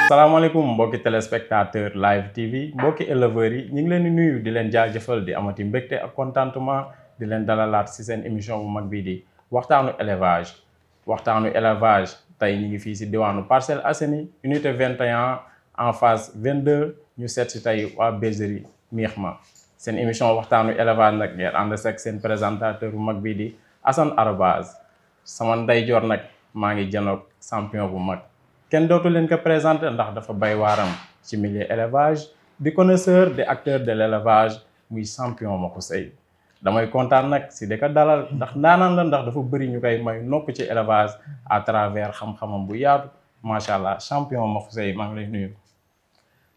salaamaaleykum mbokki téléspectateur live TV mbokki éleveurs yi ñu ngi leen di nuyu di leen jaajëfal di amati mbégte ak contentement di leen dalalaat ci seen émission bu mag bii di waxtaanu élevage tey ñu ngi fii ci diwaanu Parcelles Assainies unité 21 en phase 22 ñu seet ci tey waa bergerie Mihma seen émission waxtaanu élevage nag ngeen ànd ak seen présentateur bu mag bii di Assane Arobase sama ndeyjoor nag maa ngi janoog champion bu mag. kenn dootu leen ko présenté ndax dafa bay waaram ci milieu élevage di connaisseur des acteurs de l'élevage muy champion Makhou Seye damay kontaan nag si di ko dalal ndax ndaanaan la ndax dafa bëri ñu koy may nopp ci élevage à travers xam-xamam bu yaatu macha allah champion Makhou Seye maa ngi lay nuyu.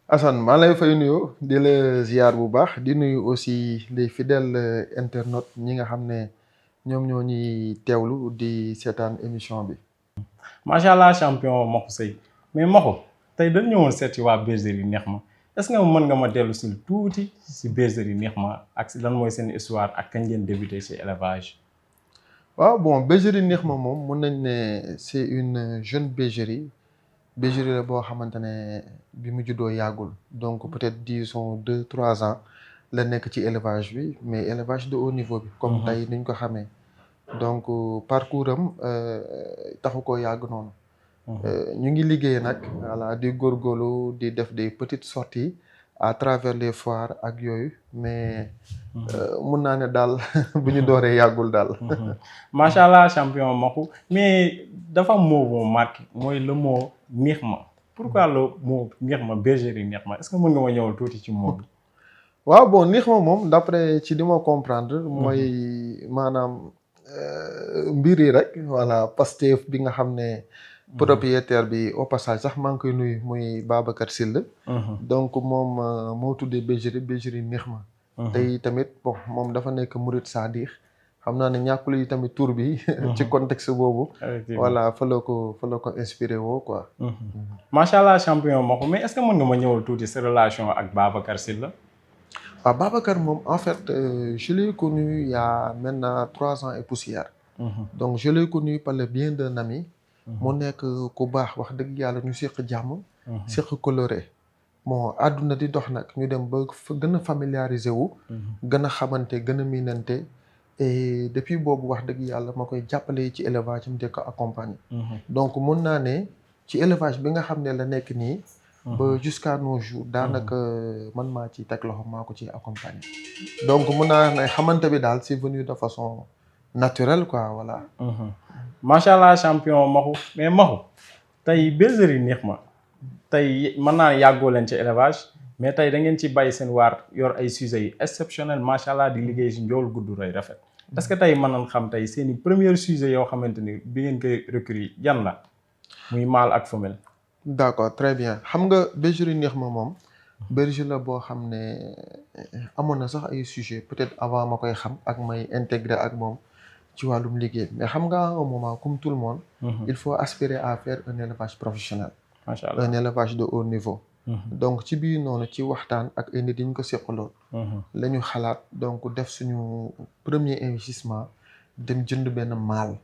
Assane maa lay fay nuyu di la ziar bu baax di nuyu aussi les fidèles internautes ñi nga xam ne ñoom ñoo ñuy teewlu di seetaan émission bi. macha allah champion Makhou Seye mais Makhou tey dañ ñëwoon seet ci waa bergerie Mihma est-ce que mën nga ma dellu si tuuti si bergerie Mihma ak si lan mooy seen histoire ak kañ ngeen débuté ci élevage. waaw bon bergerie Mihma moom mën nañ ne c'est une jeune bergerie la boo xamante ne bi mu juddoo yàggul donc peut-être disons 2-3 ans la nekk ci élevage bi mais élevage de haut niveau bi. comme tey niñ ko xamee. donc parcours am taxu ko yàgg noonu. ñu ngi liggéey nag voilà di góorgóorlu di def des petites sorties à travers les foires ak yooyu mais mun naa ne daal bu ñu dooree yàggul daal. macha allah champion Makhou mais dafa mot bu marqué mooy le mot Mihma pourquoi le mot Mihma bergerie Mihma est-ce que mën nga ma ñëwal tuuti ci mot bi. waaw bon Mihma moom d'après ci li ma comprendre. mooy maanaam. mbir yi rek voilà Pastef bi nga xam ne propriétaire bi au passage sax maa ngi koy nuyu muy Babacar Sylla donc moom moo tuddee bergerie Mihma tey tamit bon moom dafa nekk murid sadiq xam naa ne ñàkkul yi tamit tur bi ci contexte boobu voilà fa la ko inspiré woo quoi macha allah champion Makhou mais est-ce que mën nga ma ñëwal tuuti sa relation ak Babacar Sylla. waaw Babacar moom en fait je l'ai connu il y a maintenant 3 ans et poussière. donc je l'ai connu par le biais d'un ami. mu nekk ku baax wax dëgg yàlla ñu seq jàmm. seq coloré. bon àdduna di dox nag ñu dem ba gën a familiariser wu. gën a xamante gën a miinante. et depuis boobu wax dëgg yàlla ma koy jàppale ci élevage am di ko accompagner. donc mun naa ne ci élevage bi nga xam ne la nekk nii. ba jusqu'à nos jours daanaka man maa ci teg loxo maa ko ci accompagner. donc mun naa ne xamante bi daal c'est venu de façon naturelle quoi voilà. macha allah champion Makhou mais Makhou tey bergerie Mihma tey mën naa yàggoo leen ci élevage mais tey da ngeen ci bàyyi seen waar yor ay sujets yi exceptionnel macha allah di liggéey si njool gudd rëy rafet est-ce que tey mën nañ xam tey seen i premiers sujets yoo xamante ni bi ngeen koy recruter yan la muy mâle ak femelle. d'accord très bien xam nga bergerie Mihma moom bergerie la boo xam ne amoon na sax ay sujets peut-être avant ma koy xam ak may intégrer ak moom ci wàllum liggéey mais xam nga à un moment comme tout le monde. il faut aspirer à faire un élevage professionnel. macha allah un élevage de haut niveau. donc ci biir noonu ci waxtaan ak ay nit yi ñu ko seqaloon. la ñu xalaat donc def suñu premier investissement dem jënd benn mâle.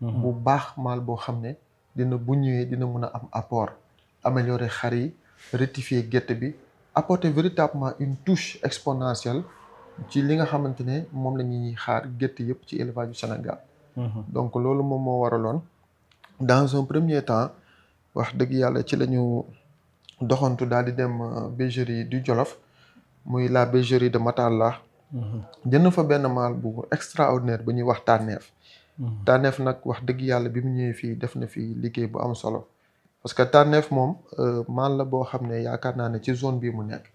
bu baax mâle boo xam ne. dina bu ñëwee dina mën a am apport améliorer xar yi rectifier gétt bi apporter véritablement une touche exponentielle ci li nga xamante ne moom la ñuy xaar gétt yëpp ci élevage du Sénégal. donc loolu moom moo waraloon dans un premier temps wax dëgg yàlla ci la ñu doxantu daal di dem bergerie du Jolof muy la bergerie de Matala. jënd fa benn mâle bu extraordinaire bu ñuy wax tànneef. tànneef nag wax dëgg yàlla bi mu ñëwee fii def na fi liggéey bu am solo parce que tànneef moom mâle la boo xam ne yaakaar naa ne ci zone bii mu nekk.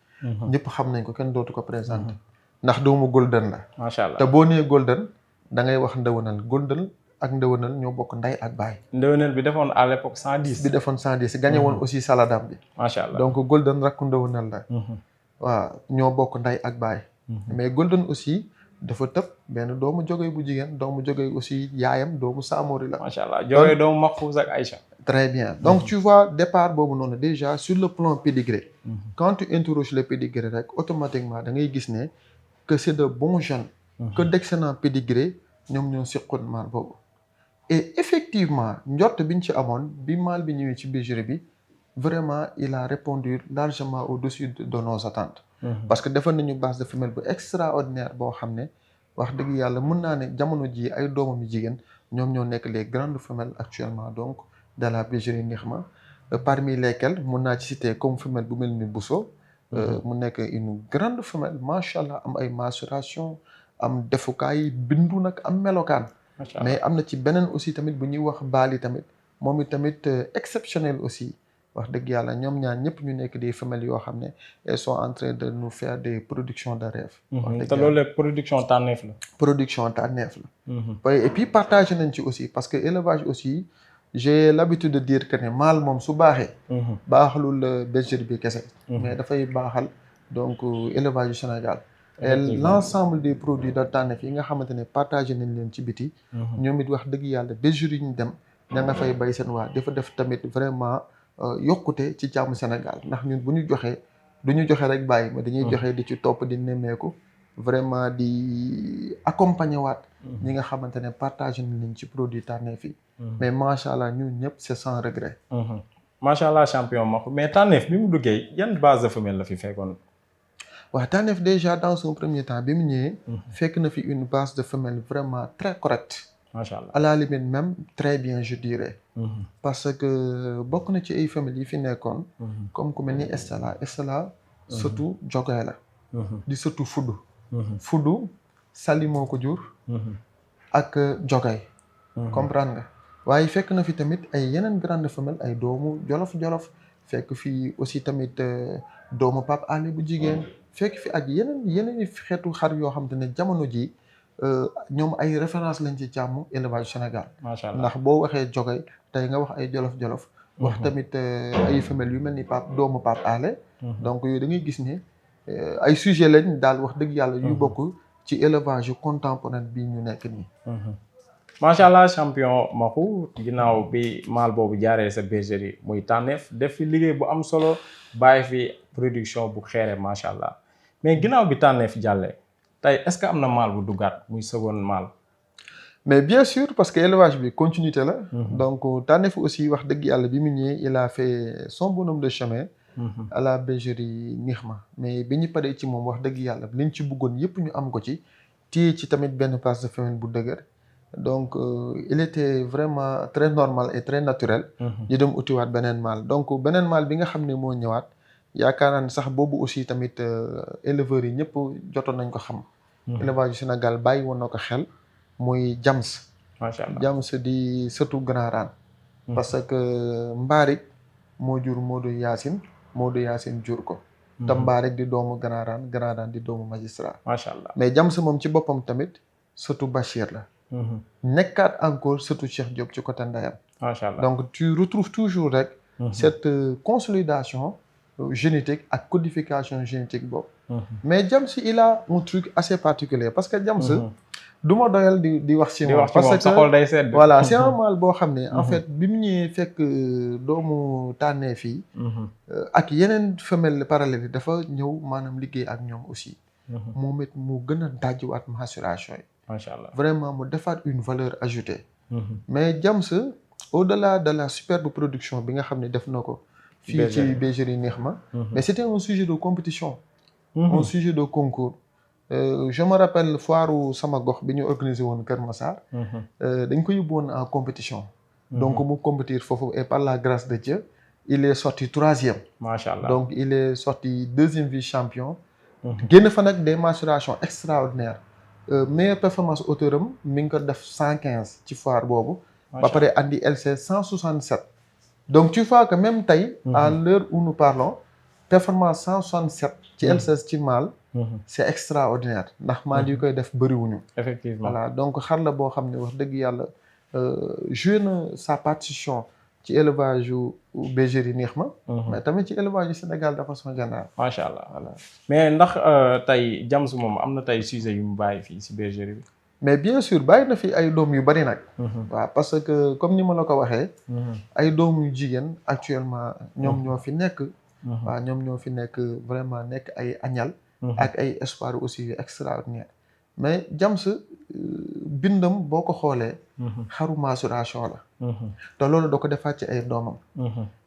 ñëpp xam nañ ko kenn dootu ko présenter. ndax doomu golden la. macha allah te boo nee golden da ngay wax ndëwanal golden ak ndëwanal ñoo bokk ndey ak baay. ndëwanal bi defoon à l'époque 110. bi defoon 110 gagné woon aussi saladam bi. macha allah donc golden rakku ndëwanal la. waaw ñoo bokk ndey ak baay. mais golden aussi. dafa tëb benn doomu jógee bu jigéen doomu jógee aussi yaayam doomu Samori la. macha allah jógee doomu Mahfouz ak Aïcha. très bien donc tu vois départ boobu noonu déjà sur le plan pédigré. quand tu interroges le pédigré rek automatiquement da ngay gis ne que c'est de bons jeunes. que d'excellents pédigré ñoom ñoo seqoon maal boobu. et effectivement njort biñ ci amoon bi maal bi ñëwee ci bergerie bi vraiment il a répondu largement au-dessus de nos attentes. parce que defal nañu base de femelle bu extraordinaire boo xam ne wax dëgg yàlla mën naa ne jamono ji ay doomam yu jigéen ñoom ñoo nekk les grandes femelles actuellement donc de la bergerie Nihma parmi lesquelles mën naa ci citer comme femelle bu mel ni Bousso mu nekk une grande femelle macha allah am ay mensuration am defukaay bindu nag am melokaan mais am na ci beneen aussi tamit bu ñuy wax Bali tamit moom it tamit exceptionnel aussi wax dëgg yàlla ñoom ñaar ñëpp ñu nekk des femelles yoo xam ne elles sont en train de nous faire des productions de rêve. te loolu la production tànneef la. production tànneef la. et puis partagé nañ ci aussi parce que élevage aussi j'ai l'habitude de dire que ne mâle moom su baaxee. baaxalul bergerie bi kese. mais dafay baaxal donc élevage du Sénégal. et l'ensemble des produits de tànneef yi nga xamante ne partagé nañ leen ci biti. ñoom it wax dëgg yàlla bergerie yi ñu dem ña nga fay bay seen waa dafa def tamit vraiment. yokkute ci jàmm Sénégal ndax ñun bu ñu joxee du ñu joxe rek bàyyi ma dañuy joxe di ci topp di nemmeeku vraiment di accompagner waat ñi nga xamante ne partagé nañ leen ci produit tànneef yi mais macha allah ñun ñëpp c'est sans regret. macha allah champion Makhou mais tànneef bi mu duggee yan base de femelle la fi fekkoon. waaw tànneef déjà dans son premier temps bi mu ñëwee. fekk na fi une base de femelle vraiment très correcte. macha allah à la limite même très bien je dirais. parce que bokk na ci ay famille yi fi nekkoon. comme ku mel ni Estella surtout Jogay la. di surtout Fudu. Fudu Sali moo ko jur. ak Jogay. comprendre nga waaye fekk na fi tamit ay yeneen grande famille ay doomu jolof fekk fi aussi tamit doomu Pape Alé bu jigéen fekk fi ak yeneen xeetu xar yoo xam te ne jamono ji ñoom ay référence lañ ci càmm élevage Sénégal. macha allah ndax boo waxee Jogay tey nga wax ay jolof wax tamit ay femelles yu mel ni doomu Pape Alé. donc yooyu da ngay gis ne ay sujet lañ daal wax dëgg yàlla yu bokk ci élevage contemporain bi ñu nekk nii. macha allah champion Makhou ginnaaw bi maal boobu jaaree sa bergerie muy tànneef def fi liggéey bu am solo bàyyi fi production bu xeere macha allah mais ginnaaw bi tànneef jàllee. tey est-ce que am na maal bu duggaat muy second maal. mais bien sûr parce que élevage bi continuité la. donc tànneef aussi wax dëgg yàlla bi mu ñëwee il a fait son bonhomme de chemin. à la bergerie Nihma mais bi ñu paree ci moom wax dëgg yàlla liñ ci bëggoon yépp ñu am ko ci téye ci tamit benn place de femelle bu dëgër donc il était vraiment très normal et très naturel. ñu dem utiwaat beneen maal donc beneen maal bi nga xam ne moo ñëwaat yaakaar naa ne sax boobu aussi tamit éleveurs yi ñëpp jotoon nañ ko xam. élevage du Sénégal bàyyi woon na ko xel muy Jams. macha allah Jams di sëtu Grand Rane. parce que Mbaarik moo jur Modou Yacine jur ko. te Mbaarik di doomu Grand Rane di doomu magistrat. macha allah mais Jams moom ci boppam tamit sëtu Bachir la. nekkaat encore sëtu Cheikh Diop ci côté ndeyam. macha allah donc tu retrouves toujours rek. cette consolidation. génétique ak codification génétique boobu. mais Jams il a un truc assez particulier parce que Jams du ma doyal di wax ci moom parce que sa xol day sedd. voilà c'est un mâle boo xam ne en fait bi mu ñëwee fekk doomu tànneef yi ak yeneen femelle parallèle yi dafa ñëw maanaam liggéey ak ñoom aussi moom it mu gën a dajjiwaat maturation yi macha allah vraiment mu defaat une valeur ajoutée mais Jams au-delà de la superbe production bi nga xam ne def na ko fii ci bergerie Nihma mais c'était un sujet de compétition un sujet de concours je me rappelle foiru sama gox bi ñu organisé woon Kër Massar dañ ko yóbbu woon en compétition donc mu compétir foofu et par la grâce de Dieu il est sorti 3e macha allah donc il est sorti 2e vice-champion génn fa nag des mensurations extraordinaires meilleure performance hauteur am mi ngi ko def 115 ci foire boobu ba pare andi LC 167 donc tu vois que même tey à l'heure où nous parlons performance 167 ci LCS ci mâle c'est extraordinaire ndax mâle yi koy def bëriwuñu effectivement voilà donc xar la boo xam ne wax dëgg yàlla joué na sa partition ci élevage yu bergerie Nihma mais tamit ci élevage yu Sénégal de façon générale macha allah voilà mais ndax tey Jams moom am na tey sujet yu mu bàyyi fii si bergerie bi mais bien sûr bàyyi na fi ay doom yu bari nag waaw parce que comme ni ma la ko waxee ay doom yu jigéen actuellement ñoom ñoo fi nekk waaw ñoom ñoo fi nekk vraiment nekk ay añal ak ay espoir aussi yu extraordinaire mais Jams bindam boo ko xoolee xaru maturation la te loolu da ko defaat ci ay doomam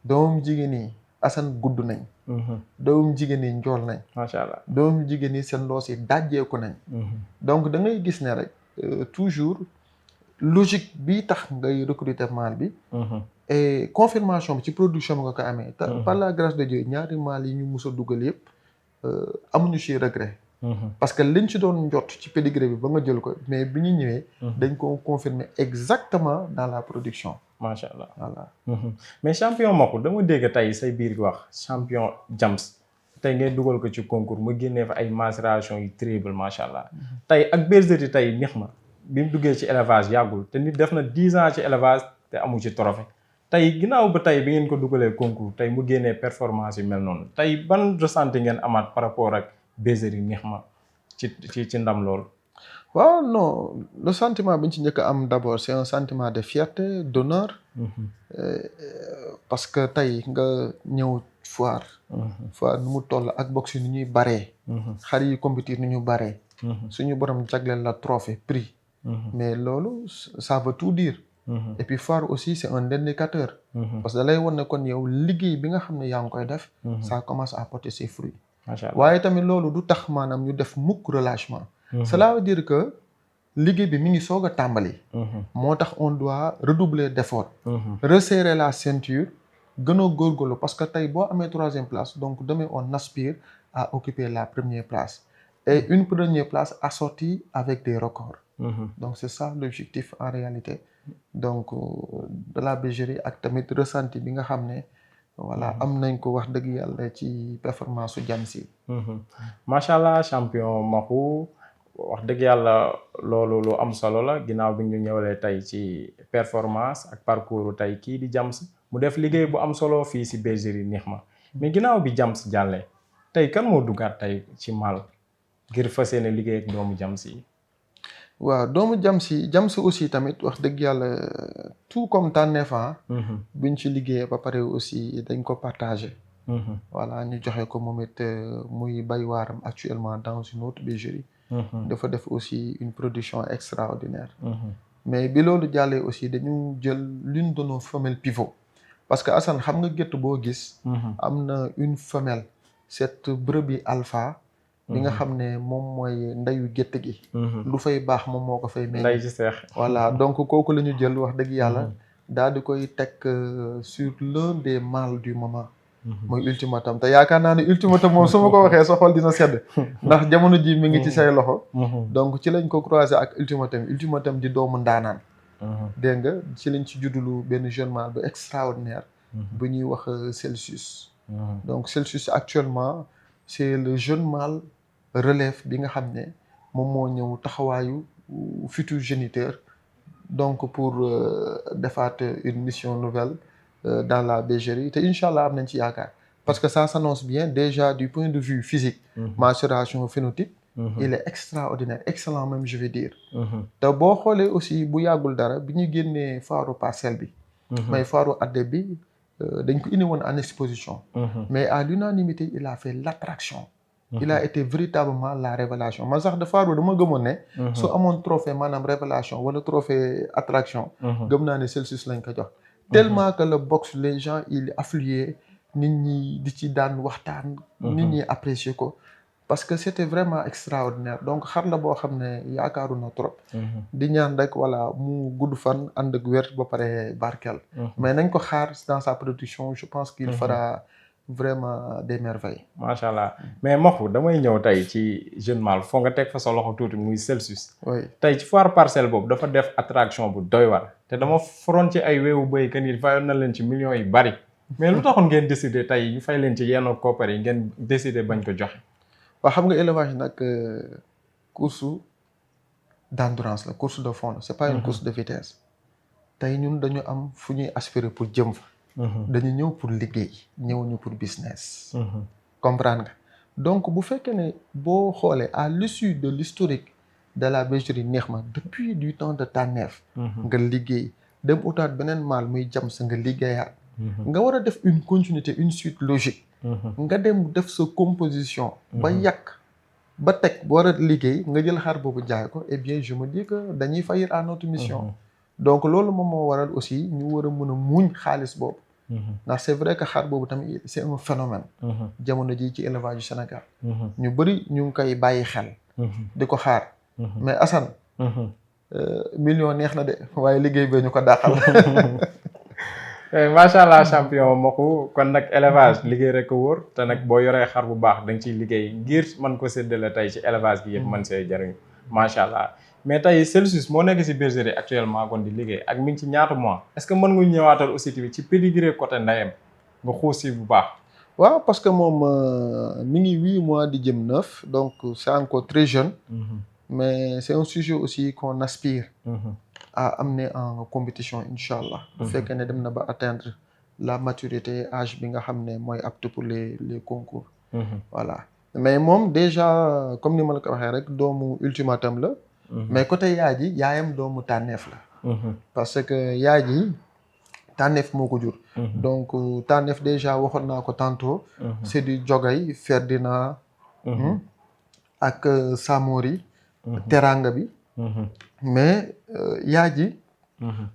doomam jigéen yi Assane gudd nañ doomam jigéen yi njool nañ macha allah doomam jigéen yi seen loos yi dajjeeku nañ donc da ngay gis ne rek toujours logique bi tax ngay recruter mâle bi et confirmation bi ci production bi nga ko amee te par la grâce de Dieu ñaari mâle yi ñu mus a dugal yëpp amuñu ci regret parce que liñ ci doon njot ci pédigré bi ba nga jël ko mais bi ñu ñëwee dañ ko confirmer exactement dans la production macha allah voilà mais champion Makhou dama dégg tey say biir wax champion Jams tey ngay dugal ko ci concours mu génnee fa ay macération yu terrible macha allah tey ak bergerie tey neex ma bi mu duggee ci élevage yàggul te nit def na 10 ans ci élevage te amu ci trophée tey ginnaaw ba tey bi ngeen ko dugalee concours tey mu génnee performance yu mel noonu tey ban ressenti ngeen amaat par rapport ak bergerie neex ma ci ndam loolu. waaw non le sentiment bi ñu ci njëkk a am d'abord c'est un sentiment de fierté d'honneur parce que tey nga ñëw foire nu mu toll ak box yi ni ñuy baree xar yi compétir ni ñu baree suñu borom jagleel la trophée prix mais loolu ça veut tout dire et puis foire aussi c'est un indicateur parce que da lay won ne kon yow liggéey bi nga xam ne yaa ngi koy def ça commence à porter ses fruits waaye tamit loolu du tax maanaam ñu def mukk relâchement cela veut dire que liggéey bi mi ngi soog a tàmbali moo tax on doit redoubler d'efforts resserrer la ceinture gën a góorgóorlu parce que tey boo amee 3e place donc demain on aspire à occuper la première place et une première place assortie avec des records donc c'est ça l'objectif en réalité donc de la bergerie ak tamit ressenti bi nga xam ne voilà am nañ ko wax dëgg yàlla ci performance su Jams yi macha allah champion Makhou wax dëgg yàlla loolu lu am solo la ginnaaw bi ñu ñëwalee tey ci performance ak parcours tey kii di Jams mu def liggéey bu am solo fii si bergerie neex ma mais ginnaaw bi Jams jàllee tey kan moo duggaat tey ci mâle ngir fas yéene liggéey ak doomu Jams yi. waaw doomu Jams aussi tamit wax dëgg yàlla tout comme tànneefan buñ ci liggéeyee ba pare aussi dañ ko partagé voilà ñu joxe ko moom it muy bay waaram actuellement dans une autre bergerie dafa def aussi une production extraordinaire mais bi loolu jàllee aussi dañu jël l'une de nos femelles pivot parce que Assane xam nga gétt boo gis am na une femelle cette brebis alpha bi nga xam ne moom mooy ndeyu gétt gi lu fay baax moom moo ko fay meññ nday ci seex voilà donc kooku la ñu jël wax dëgg yàlla daal di koy teg sur l'un des mâles du moment mooy ultimatum te yaakaar naa ne ultimatum moom su ma ko waxee sa xol dina sedd ndax jamono ji mi ngi ci say loxo donc ci lañ ko croisé ak ultimatum di doomu ndaanaan dégg nga ci lañ ci juddulu benn jeune mâle bu extraordinaire bu ñuy wax Celsius donc Celsius actuellement c'est le jeune mâle relève bi nga xam ne moom moo ñëw taxawaayu futur géniteur donc pour defaat une mission nouvelle dans la bergerie te incha allah am nañ ci yaakaar parce que ça s'annonce bien déjà du point de vue physique maturation phénotype il est extraordinaire excellent même je vais dire te boo xoolee aussi bu yàggul dara bi ñu génnee faaru parcelle bi mais faaru adde bi dañ ko indi woon en exposition mais à l'unanimité il a fait l'attraction il a été véritablement la révélation man sax dafa dama gëmoon ne su amoon trophée maanaam révélation wala trophée attraction gëm naa ne Celsius lañ ko jox tellement que le box les gens il affluait nit ñi di ci daan waxtaan nit ñi apprécier ko parce que c'était vraiment extraordinaire donc xar la boo xam ne yaakaaru na trop di ñaan rek voilà mu gudd fan ànd ak wér ba pare barkeel mais nañ ko xaar dans sa production je pense qu'il fera vraiment des merveilles. macha allah mais Makhou damay ñëw tey ci jeune mâle foo nga teg fa sa loxo tuuti muy Celsius. oui tey ci foire parcelle boobu dafa def attraction bu doy war te dama foroon ci ay weewu béy que ni fayoon na leen ci millions yu bari mais lu taxoon ngeen décider tey ñu fay leen ci yenn koppar yi ngeen décider bañ ko joxe. waaw xam nga élevage nag course d'endurance la course de fond la c'est pas une course de vitesse tey ñun dañu am fu ñuy aspirer pour jëm fa. dañu ñëw pour liggéey ñëwuñu pour business. comprendre nga donc bu fekkee ne boo xoolee à l'issue de l'historique de la bergerie neex ma depuis du temps de tànneef nga liggéey dem utaat beneen mâle muy jam sa nga liggéeyaat nga war a def une continuité une suite logique nga dem def sa composition ba yàq ba teg war a liggéey nga jël xar boobu jaay ko eh bien je me dis que dañuy faillir à notre mission. donc loolu moom moo waral aussi ñu war a mën a muñ xaalis boobu. ndax c'est vrai que xar boobu tamit c'est un phénomène. jamono ji ci élevage du Sénégal. ñu bëri ñu ngi koy bàyyi xel. di ko xaar. mais Assane. million neex na de waaye liggéey bee ñu ko dàqal. macha allah champion Mokhou kon nag élevage liggéey rek ko wóor te nag boo yoree xar bu baax da nga ciy liggéey ngir mën ko séddale tey ci élevage gi yëpp mën see jariñ macha allah. mais tey Celsius moo nekk si bergerie actuellement kon di liggéey ak mi ngi ci ñaata mois est-ce que mën nga ñëwaatal aussi tamit ci pédigré côté ndeyam nga xuus si bu baax. waaw parce que moom mi ngi 8 mois di jëm 9 donc c'est encore très jeune. mais c'est un sujet aussi qu'on aspire. à amener en compétition incha allah. bu fekkee ne dem na ba atteindre la maturité âge bi nga xam ne mooy apte pour les concours. voilà mais moom déjà comme ni ma la ko waxee rek doomu ultimatum la. mais côté yaay ji yaayam doomu tànneef la. parce que yaay ji tànneef moo ko jur. donc tànneef déjà waxoon naa ko tantôt. c'est du Jogay Ferdinand. ak Samori. teranga bi. mais yaay ji.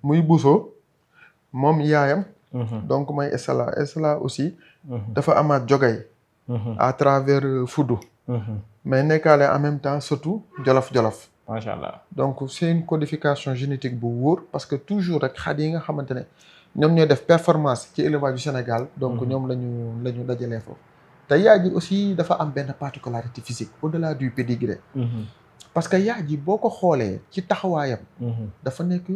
muy Bousso moom yaayam. donc mooy Estella aussi. dafa amaat Jogay. à travers Fudu. mais nekkaale en même temps surtout Jolof. macha allah donc c'est une codification génétique bu wóor parce que toujours rek xar yi nga xamante ne ñoom ñooy def performance ci élevage du Sénégal. donc ñoom la ñu dajalee foofu. te yaay ji aussi dafa am benn particularité physique au-delà du pédigré. parce que yaay ji boo ko xoolee ci taxawaayam. dafa nekk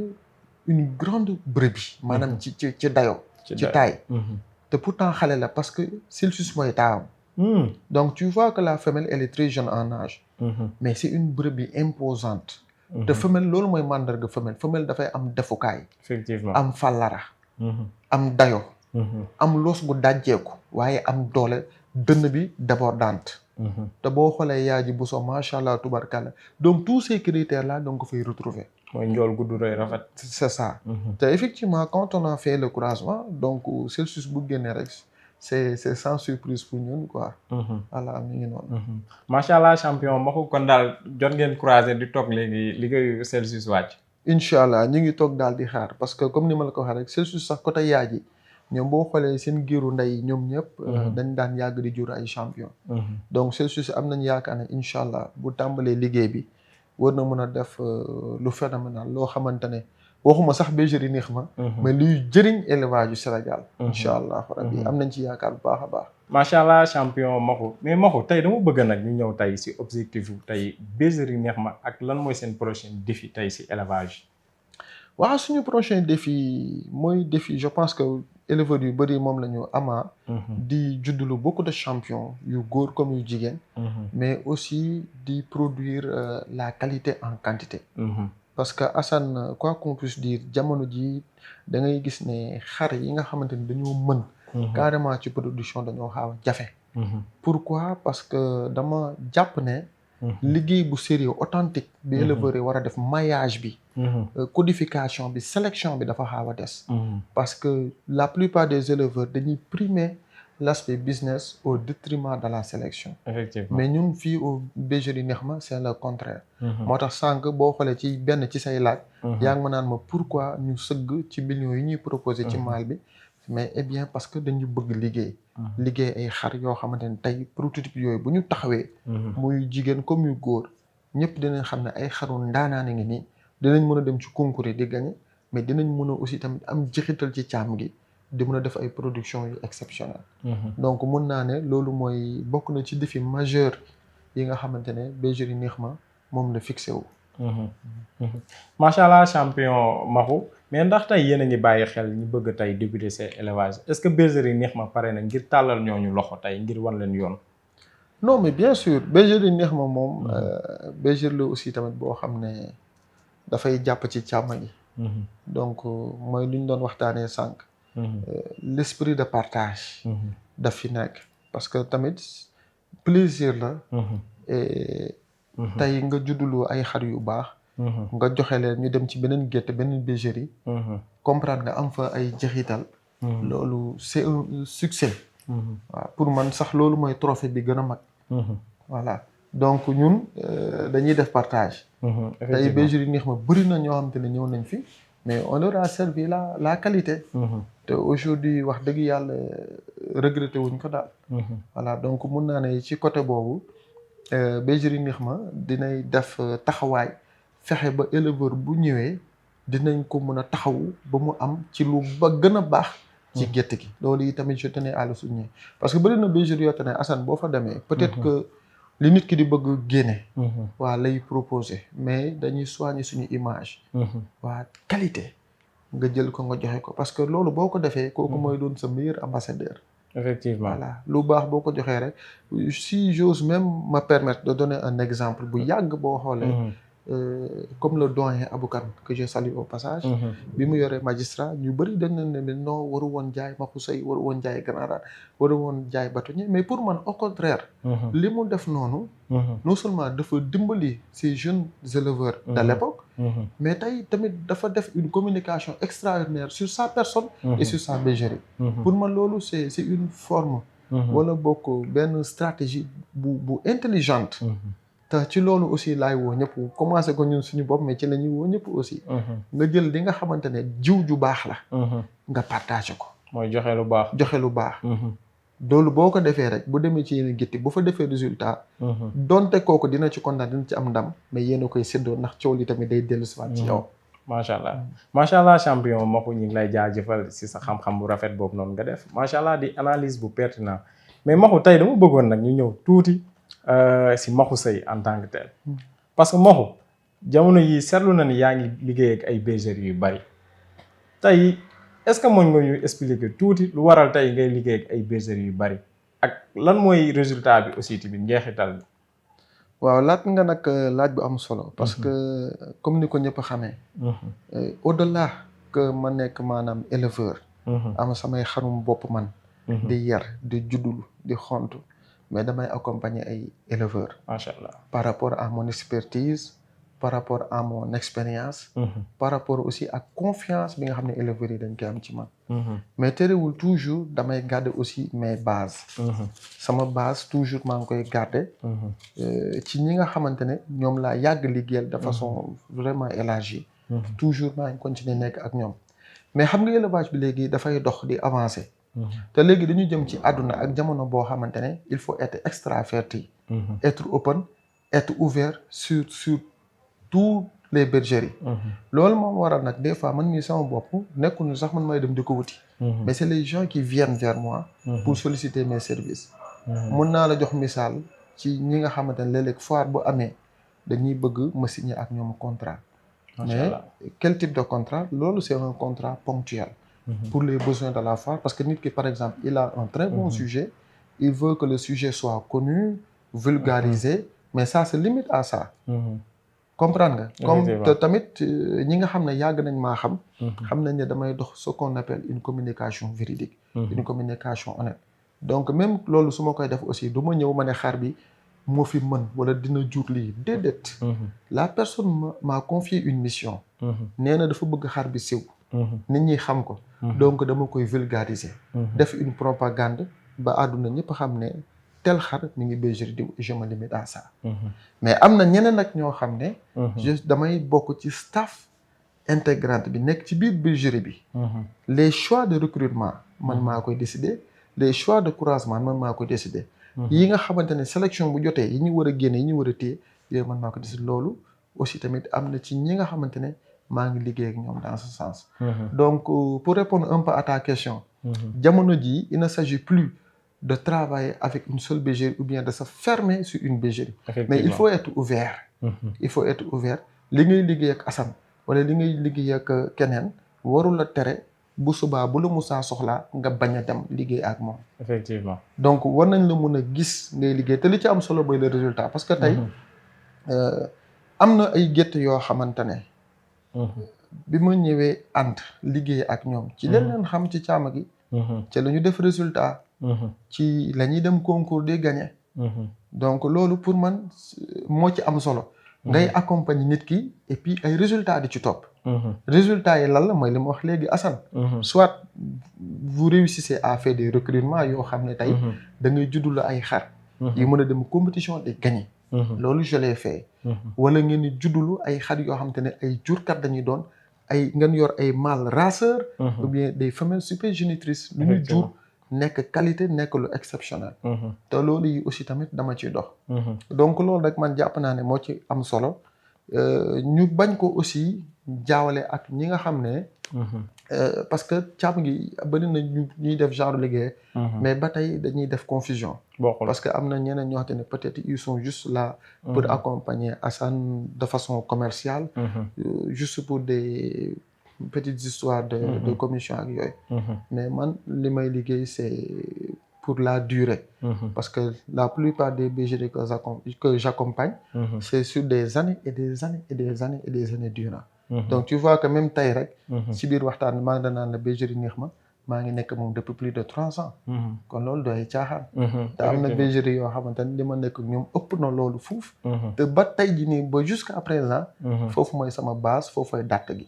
une grande brebis. maanaam ci dayo ci taille. te pourtant xale la parce que Celsius mooy taawam. donc tu vois que la femelle elle est très jeune en âge. mais c'est une brebis imposante. te femelle loolu mooy màndarga femelle dafay am defukaay. effectivement am fallara. am dayo. am loos gu dajjeeku. waaye am doole dënn bi débordante. te boo xoolee yaay ji Bousso macha allah tubarkalla donc tous ces critères là donc fay retrouver. mooy njool gudd rëy rafet. c'est ça. te effectivement quand on a fait le croisement donc Celsius bu génnee rek. c'est sans surprise pour ñun quoi. voilà mi ngi noonu. macha allah champion Mokhou kon daal jot ngeen croiser di toog léegi liggéeyu Celsius wàcc. incha allah ñu ngi toog daal di xaar parce que comme ni ma la ko waxee rek Celsius sax côté yaay ji ñoom boo xoolee seen giiru ndey ñoom ñëpp. dañ daan yàgg di jur ay champion. donc Celsius am nañ yaakaar ne incha allah bu tàmbalee liggéey bi war na mën a def lu phénoménal loo xamante ne. waxuma sax bergerie neex ma. mais luy jëriñ élevage du Sénégal. incha allah rabbi am nañ ci yaakaar bu baax a baax. macha allah champion Mokhou mais Mokhou tey dama bëgg nag ñu ñëw tey si objectif tey bergerie neex ma ak lan mooy seen prochain défi tey si élevage. waaw suñu prochain défi mooy défi je pense que éleveurs yu bëri moom la ñu ama di juddulu beaucoup de champions yu góor comme yu jigéen. mais aussi di produire la qualité en quantité. parce que Assane quoi qu'on puisse dire jamono ji da ngay gis ne xar yi nga xamante ni dañoo mën. carrément ci production dañoo xaaw a jafe. pourquoi parce que dama jàpp ne. liggéey bu sérieux authentique bi éleveurs yi war a def maillage bi. codification bi sélection bi dafa xaaw a des. parce que la plupart des éleveurs dañuy primer l'aspect business au détriment de la sélection. effectivement mais ñun fii au bergerie Nexma c'est le contraire. moo tax sànq boo xoolee ci benn ci say laaj. yaa ngi ma naan ma pourquoi ñu sëgg ci millions yi ñuy proposer ci maal bi. mais eh bien parce que dañu bëgg liggéey. liggéey ay xar yoo xamante ne tey prototype yooyu bu ñu taxawee. muy jigéen comme yu góor ñëpp dinañ xam ne ay xaru ndaanaan ngi nii dinañ mën a dem ci concours yi di gagner mais dinañ mën a aussi tamit am jeexital ci càmm gi. di mën a def ay production yu exceptionnelle. donc mun naa ne loolu mooy bokk na ci défi majeur yi nga xamante ne bergerie Nexma moom la fixé wu. macha allah champion Mokhou mais ndax tey yéen a ngi bàyyi xel ñu bëgg tey débuter seen élevage est-ce que bergerie Nexma pare na ngir tàllal ñooñu loxo tey ngir wan leen yoon. non mais bien sûr bergerie Nexma moom. bergerie la aussi tamit boo xam ne dafay jàpp ci càmm gi. donc mooy lu ñu doon waxtaanee sànq. l'esprit de partage. daf fi nekk parce que tamit plaisir la. et tey nga judduloo ay xar yu baax. nga joxe leen ñu dem ci beneen gétt beneen bergerie. comprendre nga am fa ay jeexital. loolu c'est un succès. waaw pour man sax loolu mooy trophée bi gën a mag. voilà donc ñun dañuy def partage. tey bergerie Nihma bëri na ñoo xamante ne ñëw nañ fi mais on leur a servi la qualité. te aujourd'hui wax dëgg yàlla regretté wuñ ko daal. voilà donc mun naa ne ci côté boobu bergerie Nihma dinay def taxawaay fexe ba éleveur bu ñëwee dinañ ko mën a taxawu ba mu am ci lu ba gën a baax. ci gétt gi loolu yi tamit je tenais à le souligner parce que bëri na bergerie yoo xam ne Assane boo fa demee. peut-être que li nit ki di bëgg génne. waa lay proposer mais dañuy soigner suñu image. waa qualité nga jël ko nga joxe ko parce que loolu boo ko defee. kooku mooy doon sa meilleur ambassadeur. effectivement voilà lu baax boo ko joxee rek si j'ose même me permettre de donner un exemple bu yàgg boo xoolee. comme le doyen Aboukan que je salue au passage. bi mu yoree magistrat ñu bëri dañ leen ne non waru woon jaay Maxu Sëy waru woon jaay Grand Rane waru woon jaay bâtonnier mais pour man au contraire. li mu def noonu. non seulement dafa dimbali ces jeunes éleveurs. de l'époque. mais tey tamit dafa def une communication extraordinaire sur sa personne. et sur sa bergerie. pour man loolu c'est une forme. wala bokk benn stratégie bu intelligente. te ci loolu aussi laay woo ñëpp commencé ko ñun suñu bopp mais ci la ñuy woo ñëpp aussi. nga jël li nga xamante ne jiw ju baax la. nga partagé ko. mooy joxe lu baax. joxe lu baax. loolu boo ko defee rek bu demee ci yenn gétti bu fa defee résultat. donte kooku dina ci kontaan dina ci am ndam mais yéen a koy séddoo ndax coow li tamit day dellu si waat ci yow. macha allah macha allah champion Maxu ñu ngi lay jaajëfal si sa xam-xam bu rafet boobu noonu nga def macha allah di analyse bu pertinent mais Maxu tey dama bëggoon nag ñu ñëw tuuti. si Maxu Sëy en tant que tel parce que Maxu jamono yi seetlu na ni yaa ngi liggéey ak ay bergeries yu bari tey est-ce que mën nga ñu expliquer tuuti lu waral tey ngay liggéey ak ay bergeries yu bari ak lan mooy résultat bi aussi tamit njeexital bi. waaw laaj nga nag laaj bu am solo. parce que comme ni ko ñëpp xamee. au-delà que ma nekk maanaam éleveur. am samay xarum bopp man. di yar di juddulu di xontu. mais damay accompagner ay éleveurs. macha allah par rapport à mon expertise par rapport à mon expérience. par rapport aussi ak confiance bi nga xam ne éleveurs yi dañ koy am ci man. mais terewul toujours damay garder aussi mes bases. sama base toujours maa ngi koy garder. ci ñi nga xamante ne ñoom laa yàgg liggéeyal de façon vraiment élargie. toujours maa ngi continuer nekk ak ñoom. mais xam nga élevage bi léegi dafay dox di avancer. te léegi dañu jëm ci àdduna ak jamono boo xamante ne il faut être extraverti. être open être ouvert sur tous les bergeries. loolu moom waral nag des fois man mii sama bopp nekkul sax man may dem di ko wuti. mais c'est les gens qui viennent vers moi. pour solliciter mes services. mun naa la jox misaal ci ñi nga xamante ne léeg-léeg foire bu amee dañuy bëgg ma signer ak ñoom contrat. mais quel type de contrat loolu c'est un contrat ponctuel. pour les besoins de la foire parce que nit ki par exemple il a un très bon sujet il veut que le sujet soit connu vulgarisé mais ça se limite à ça. comprendre nga. comme te tamit ñi nga xam ne yàgg nañ maa xam. xam nañ ne damay dox ce qu'on appelle une communication véridique. une communication honnête. donc même loolu su ma koy def aussi du ma ñëw ma ne xar bi moo fi mën wala dina jur lii déedéet. la personne m'a confié une mission. nee na dafa bëgg xar bi siw. nit ñi xam ko. donc dama koy vulgariser. def une propagande ba àdduna ñëpp xam ne tel xar mi ngi bergerie diw je me limite à ça. mais am na ñeneen nag ñoo xam ne. damay bokk ci staff intégrante bi nekk ci biir bergerie bi. les choix de recrutement man maa koy décider les choix de croisement man maa koy décider. yi nga xamante ne sélection bu jotee yi ñu war a génne yi ñu war a téye yooyu man maa ko décider loolu aussi tamit am na ci ñi nga xamante ne. maa ngi liggéey ak ñoom dans ce sens. donc pour répondre un peu à ta question. jamono jii il ne s'agit plus de travailler avec une seule bergerie ou bien de se fermer sur une bergerie. mais il faut être ouvert. il faut être ouvert li ngay liggéey ak Assane wala li ngay liggéey ak keneen warul la tere bu subaa bu la Moussa soxlaa nga bañ a dem liggéey ak moom. effectivement donc war nañ la mun a gis ngay liggéey te li ci am solo mooy le résultat parce que tey am na ay gétt yoo xamante ne. bi ma ñëwee ànd liggéey ak ñoom ci leen xam ci caama gi ci la ñu def résultat ci la ñuy dem concours di gagner donc loolu pour man moo ci am solo ngay accompagner nit ki et puis ay résultats di ci topp résultats yi lan la mooy li ma wax léegi Assane soit vous réussissez à faire des recrutements yoo xam ne tey da ngay juddu la ay xar yu mën a dem compétition di gagner loolu je l'ai fait. wala ngeen di juddulu ay xar yoo xamante ne ay jurkat dañuy doon ay ngeen yor ay mâles raceurs. ou bien des femelles supergénitrices. lu ñu jur nekk qualité nekk lu exceptionnel. te loolu yi aussi tamit dama ciy dox. donc loolu rek man jàpp naa ne moo ci am solo ñu bañ ko aussi jaawale ak ñi nga xam ne. parce que càmm gi bëri na ñuy def genre liggéey. mais ba tey dañuy def confusion. parce que am na ñeneen ñoo xam ne peut-être ils sont juste là. pour accompagner Assane de façon commerciale. juste pour des petites histoires de commission ak yooyu. mais man li may liggéey c'est pour la durée. parce que la plupart des bergeries que j'accompagne. c'est sur des années et des années et des années et des années durant. donc tu vois que même tey rek. ci biir waxtaan maa ngi danaan la bergerie Nihma maa ngi nekk moom depuis plus de 3 ans. kon loolu doy caaxaan. te am na bergerie yoo xamante ni li ma nekk ñoom ëpp na loolu fuuf. te ba tey jii nii ba jusqu'à présent. foofu mooy sama base foofu mooy dàtt gi.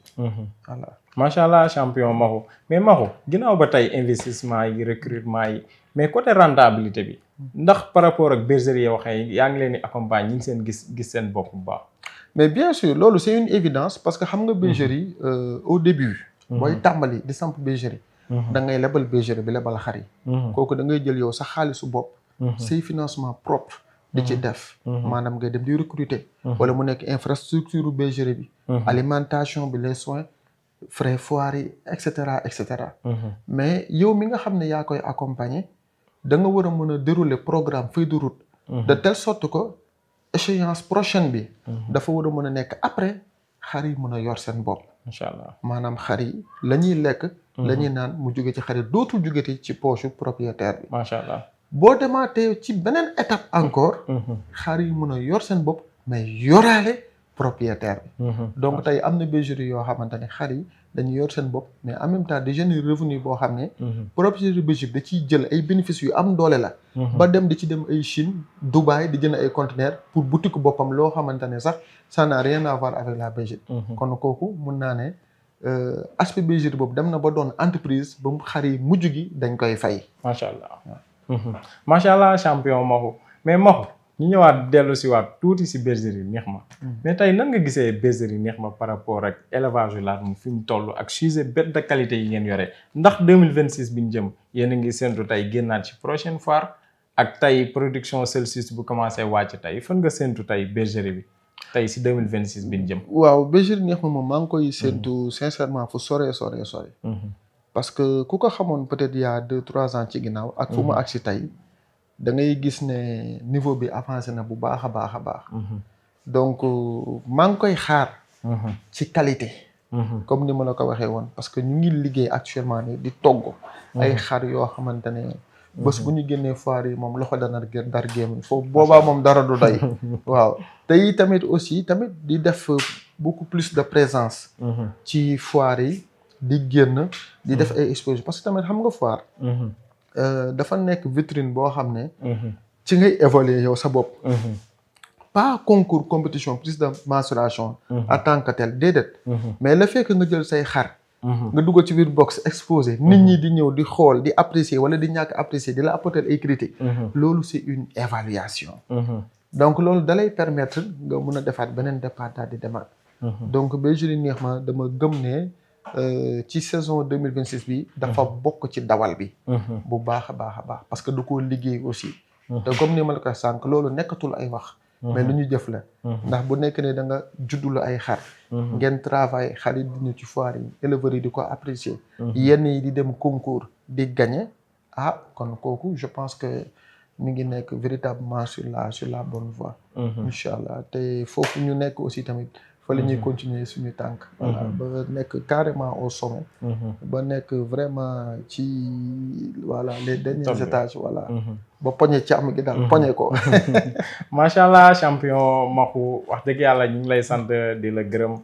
voilà. macha allah champion Maxu mais Maxu ginnaaw ba tey investissement yi recrutement yi mais côté rentabilité bi. ndax par rapport ak bergerie yoo xam ne yaa ngi leen di accompagner ñi ngi seen gis seen bopp bu baax. mais bien sûr loolu c'est une évidence parce que xam nga bergerie au début. booy tàmbali di samp bergerie. da ngay lebal bergerie bi lebal xar yi. kooku da ngay jël yow sa xaalisu bopp. say financement propre di ci def. maanaam ngay dem di recruter. wala mu nekk infrastructure bergerie bi. alimentation bi les soins frais foires yi et cetera et cetera. mais yow mi nga xam ne yaa koy accompagner da nga war a mën a dérouler programme feuille de route. de telle sorte que échéance prochaine bi. dafa war a mën a nekk après xar yi mën a yor seen bopp. incha allah maanaam xar yi la ñuy lekk. la ñuy naan mu jóge ci xar yi dootul jógeti ci poche propriétaire bi. macha allah boo demaatee ci beneen étape encore. xar yi mën a yor seen bopp mais yoraale propriétaire bi. donc tey am na bergerie yoo xamante ne xar yi dañuy yor seen bopp mais en même temps di générer revenu boo xam ne. propriétaire bergerie da ciy jël ay bénéfices yu am doole la. ba dem di ci dem ay Chine Dubaï di jënd ay conteneurs pour boutique boppam loo xamante ne sax ça n'a rien à voir avec la bergerie. kon kooku mun naa ne aspect bergerie boobu dem na ba doon entreprise ba mu xar yi mujj gi dañ koy fay. macha allah macha allah champion Maxu mais Maxu ñu ñëwaat dellu si waat tuuti si bergerie Nihma. mais tey nan nga gisee bergerie Nihma par rapport ak élevage yu laat mu fi mu toll ak sujet bête de qualité yi ngeen yore ndax 2026 bi ñu jëm yéen a ngi séntu tey génnaat ci prochaine foire ak tey production Celsius bu commencé wàcc tey fan nga séntu tey bergerie bi tey si 2026 bi ñu jëm. waaw bergerie Nihma moom maa ngi koy séntu sincèrement fu sore. parce que ku ko xamoon peut-être il y a 2-3 ans ci ginnaaw. ak fu mu agsi tey. da ngay gis ne niveau bi avancé na bu baax a baax. donc maa ngi koy xaar. ci qualité. comme ni ma la ko waxee woon parce que ñu ngi liggéey actuellement ni di togg. ay xar yoo xamante ne. bés bu ñu génnee foire yi moom loxo dana dar gémmiñ foofu boobaa moom dara du day. waaw te tamit aussi tamit di def beaucoup plus de présence. ci foire yi di génn. di def ay exposition parce que tamit xam nga foire. dafa nekk vitrine boo xam ne. ci ngay évoluer yow sa bopp. pas concours compétition prise de mensuration. en tant que tel déedéet. mais le fait que nga jël say xar. nga dugg ci biir box exposé. nit ñi di ñëw di xool di apprécier wala di ñàkk apprécier di la apporter ay critiques. loolu c'est une évaluation. donc loolu dalay permettre nga mun a defaat beneen départ daal di demaat. donc bergerie Nihma dama gëm ne. ci saison 2026 bi dafa bokk ci dawal bi. bu baax a baax parce que du ko liggéey aussi. te comme ni ma la ko sànq loolu nekkatul ay wax. mais lu ñu jëf la. ndax bu nekk ne da nga juddulu ay xar. ngeen travail xar yi di ñu ci foire yi éleveurs yi di ko apprécier. yenn yi di dem concours di gagner kon kooku je pense que mi ngi nekk véritablement sur la bonne voie. incha allah te foofu ñu nekk aussi tamit. fa la ñuy continuer suñu tànk. voilà ba nekk carrément au sommet. ba nekk vraiment ci voilà les derniers étages voilà. ba poñe càmm gi daal poñe ko. macha allah champion Maxu wax dëgg yàlla ñu ngi lay sant di la gërëm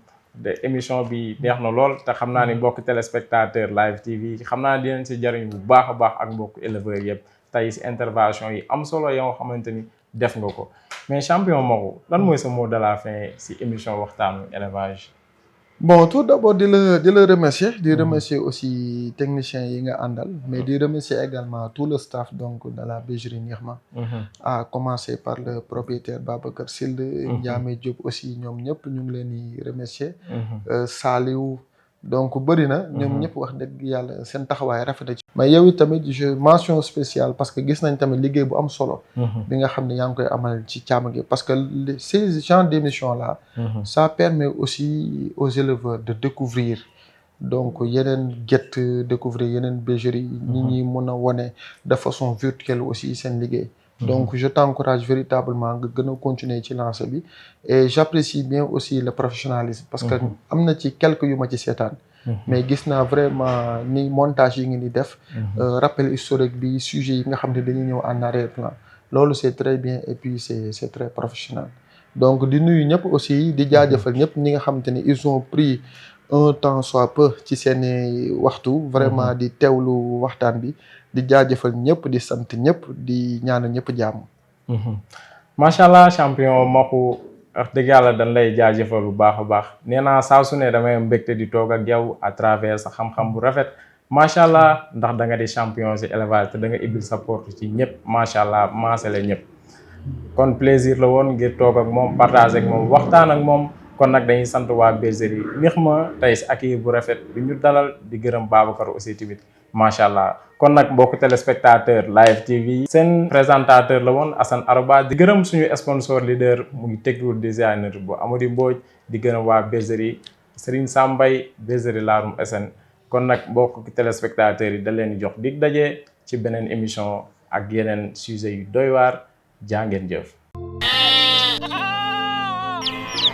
de émission bi neex na lool te xam naa ni mbokk téléspectateur live TV xam naa dinañ si jariñ bu baax a baax ak mbokk éleveurs yëpp tey si intervention yi am solo yoo xamante ni def nga ko mais champion Maxu lan mooy sa mot de la fin si émission waxtaanu élevage. Bon, tout d'abord di la remercier di remercier aussi techniciens yi nga àndal mais di remercier également tout le staff donc de la bergerie Nihma à commencer par le propriétaire Babacar Syll Ndiamé Diop aussi ñoom ñëpp ñu ngi leen di remercier Saliou donc bëri na ñoom ñëpp wax dëgg yàlla seen taxawaay rafet na ci mais yow tamit je mention spéciale parce que gis nañ tamit liggéey bu am solo bi nga xam ne yaa ngi koy amal ci càmm gi parce que ces genres d'émissions là ça permet aussi aux éleveurs de découvrir donc yeneen gétt découvrir yeneen bergerie nit ñi mën a wane de façon virtuelle aussi seen liggéey donc je t'encourage véritablement nga gën a continuer ci lancé bi et j'apprécie bien aussi le professionnalisme parce que am na ci quelques yu ma ci seetaan mais gis naa vraiment ni montage yi ngi di def rappel historique bi sujet yi nga xam ne dañuy ñëw en arrière-plan loolu c'est très bien et puis c'est très professionnel donc di nuyu ñëpp aussi di jaajëfal ñëpp ñi nga xamante ne ils ont pris un temps soit peu ci seeni waxtu vraiment di teewlu waxtaan bi di jaajëfal ñëpp di sant ñëpp di ñaanal ñëpp jàmm macha allah champion Makhou wax dëgg yàlla dañ lay jaajëfal bu baax a baax nee naa saa su ne damay mbégte di toog ak yow à travers sa xam-xam bu rafet macha allah ndax da nga di champion si élevage te da nga ibbil sa porte ci ñëpp macha allah maasale ñëpp kon plaisir la woon ngir toog ak moom partager ak moom waxtaan ak moom kon nag dañuy sant waa bergerie Nihma tey si accueil bu rafet bi ñu dalal di gërëm Babacar aussi tamit macha allah kon nag mbokku téléspectateur Live TV seen présentateur la woon Assane Aroba di gërëm suñu sponsor leader mu ngi technique designer bu Amady Mbodj di gërëm waa bergerie Serigne Sambay bergerie Larum SN kon nag mbokku téléspectateurs yi da leen di jox dig daje ci beneen émission ak yeneen sujet yu doy waar jaa ngeen jëf